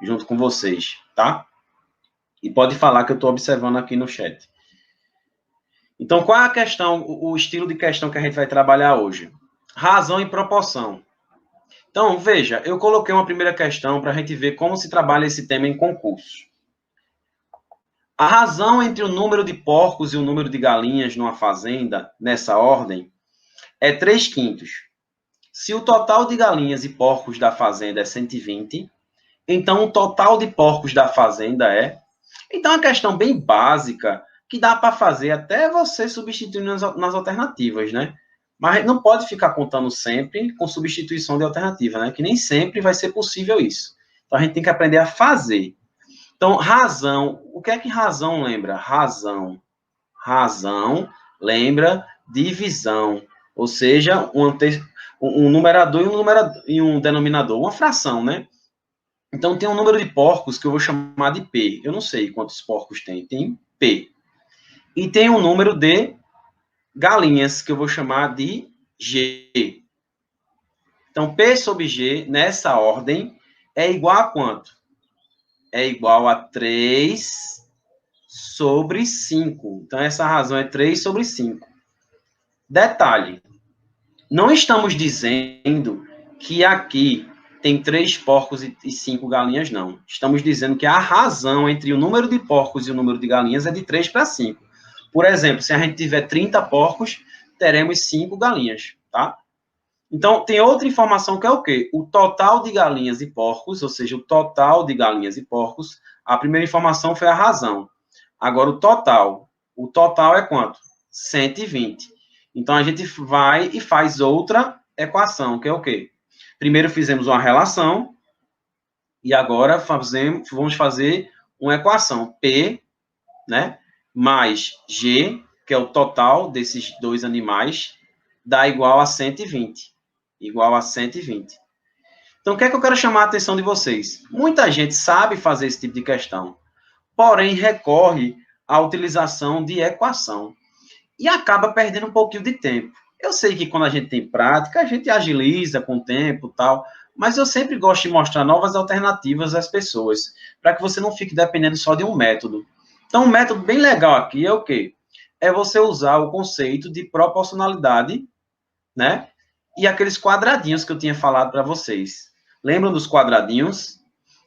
junto com vocês, tá? E pode falar que eu estou observando aqui no chat. Então, qual é a questão, o estilo de questão que a gente vai trabalhar hoje? Razão e proporção. Então, veja, eu coloquei uma primeira questão para a gente ver como se trabalha esse tema em concurso. A razão entre o número de porcos e o número de galinhas numa fazenda, nessa ordem, é 3/5. Se o total de galinhas e porcos da fazenda é 120, então o total de porcos da fazenda é... Então, é uma questão bem básica que dá para fazer até você substituindo nas alternativas, né? Mas a gente não pode ficar contando sempre com substituição de alternativa, né? Que nem sempre vai ser possível isso. Então, a gente tem que aprender a fazer. Então, razão. O que é que razão lembra? Razão. Razão lembra divisão. Ou seja, um numerador e um denominador. Uma fração, né? Então, tem um número de porcos que eu vou chamar de P. Eu não sei quantos porcos tem. Tem P. E tem um número de galinhas que eu vou chamar de G. Então, P sobre G, nessa ordem, é igual a quanto? É igual a 3 sobre 5. Então, essa razão é 3 sobre 5. Detalhe, não estamos dizendo que aqui tem 3 porcos e 5 galinhas, não. Estamos dizendo que a razão entre o número de porcos e o número de galinhas é de 3 para 5. Por exemplo, se a gente tiver 30 porcos, teremos 5 galinhas, tá? Então, tem outra informação que é o quê? O total de galinhas e porcos, ou seja, o total de galinhas e porcos. A primeira informação foi a razão. Agora, o total. O total é quanto? 120. Então, a gente vai e faz outra equação, que é o quê? Primeiro fizemos uma relação, e agora vamos fazer uma equação. P, né, mais G, que é o total desses dois animais, dá igual a 120. Igual a 120. Então, o que é que eu quero chamar a atenção de vocês? Muita gente sabe fazer esse tipo de questão, porém recorre à utilização de equação e acaba perdendo um pouquinho de tempo. Eu sei que quando a gente tem prática, a gente agiliza com o tempo e tal, mas eu sempre gosto de mostrar novas alternativas às pessoas, para que você não fique dependendo só de um método. Então, um método bem legal aqui é o quê? É você usar o conceito de proporcionalidade, né? E aqueles quadradinhos que eu tinha falado para vocês. Lembram dos quadradinhos?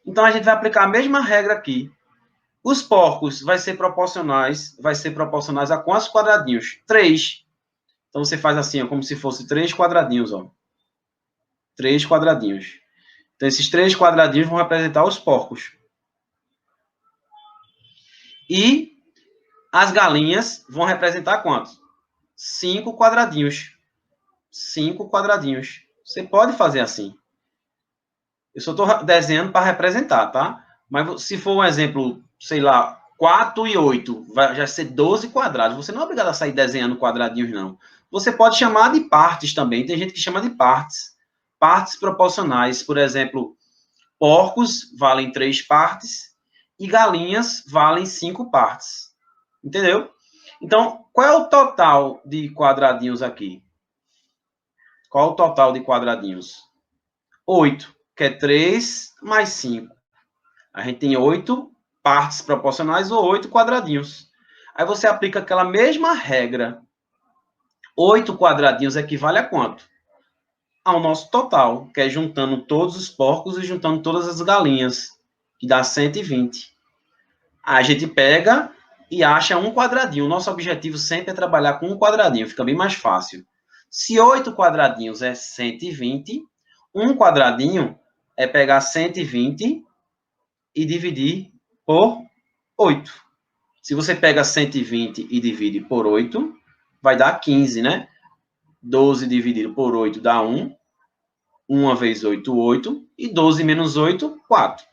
Então, a gente vai aplicar a mesma regra aqui. Os porcos vai ser proporcionais a quantos quadradinhos? 3. Então, você faz assim, ó, como se fosse 3 quadradinhos, ó. 3 quadradinhos. Então, esses 3 quadradinhos vão representar os porcos. E as galinhas vão representar quantos? 5 quadradinhos. 5 quadradinhos. Você pode fazer assim. Eu só estou desenhando para representar, tá? Mas se for um exemplo, sei lá, 4 e 8, vai já ser 12 quadrados. Você não é obrigado a sair desenhando quadradinhos, não. Você pode chamar de partes também. Tem gente que chama de partes. Partes proporcionais. Por exemplo, porcos valem 3 partes e galinhas valem 5 partes. Entendeu? Então, qual é o total de quadradinhos aqui? Qual é o total de quadradinhos? 8, que é 3 mais 5. A gente tem 8 partes proporcionais ou 8 quadradinhos. Aí você aplica aquela mesma regra. 8 quadradinhos equivale a quanto? Ao nosso total, que é juntando todos os porcos e juntando todas as galinhas, que dá 120. Aí a gente pega e acha um quadradinho. O nosso objetivo sempre é trabalhar com um quadradinho, fica bem mais fácil. Se 8 quadradinhos é 120, um quadradinho é pegar 120 e dividir por 8. Se você pega 120 e divide por 8, vai dar 15, né? 12 dividido por 8 dá 1. 1 vezes 8, 8. E 12 menos 8, 4.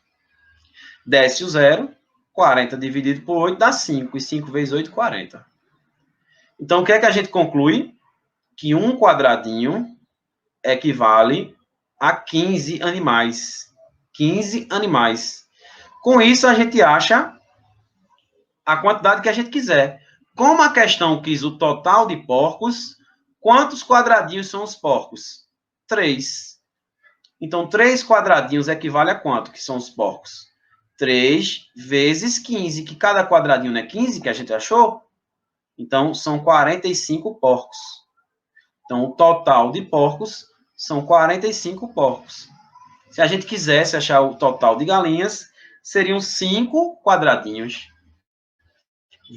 Desce o 0. 40 dividido por 8 dá 5. E 5 vezes 8, 40. Então, o que é que a gente conclui? Que um quadradinho equivale a 15 animais. 15 animais. Com isso, a gente acha a quantidade que a gente quiser. Como a questão quis o total de porcos, quantos quadradinhos são os porcos? 3. Então, 3 quadradinhos equivale a quanto que são os porcos? 3 vezes 15, que cada quadradinho não é 15, que a gente achou? Então, são 45 porcos. Então, o total de porcos são 45 porcos. Se a gente quisesse achar o total de galinhas, seriam 5 quadradinhos.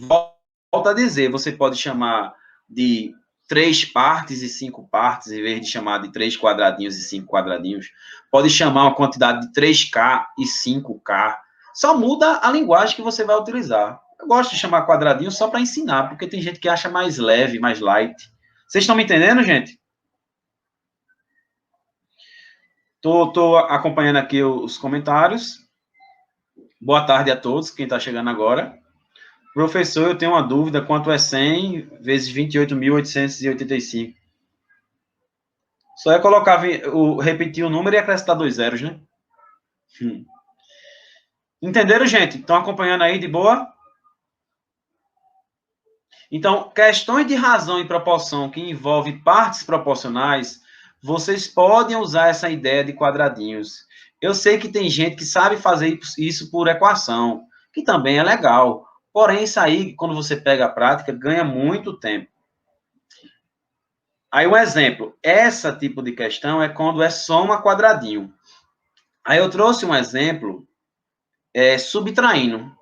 Volto a dizer, você pode chamar de 3 partes e 5 partes, em vez de chamar de 3 quadradinhos e 5 quadradinhos. Pode chamar uma quantidade de 3K e 5K. Só muda a linguagem que você vai utilizar. Eu gosto de chamar quadradinho só para ensinar, porque tem gente que acha mais leve, mais light. Vocês estão me entendendo, gente? Tô acompanhando aqui os comentários. Boa tarde a todos, quem está chegando agora. Professor, eu tenho uma dúvida, quanto é 100 vezes 28.885? Só é colocar, repetir o número e acrescentar 2 zeros, né? Entenderam, gente? Estão acompanhando aí de boa? Então, questões de razão e proporção que envolvem partes proporcionais, vocês podem usar essa ideia de quadradinhos. Eu sei que tem gente que sabe fazer isso por equação, que também é legal. Porém, isso aí, quando você pega a prática, ganha muito tempo. Aí, um exemplo. Esse tipo de questão é quando é soma quadradinho. Aí, eu trouxe um exemplo subtraindo.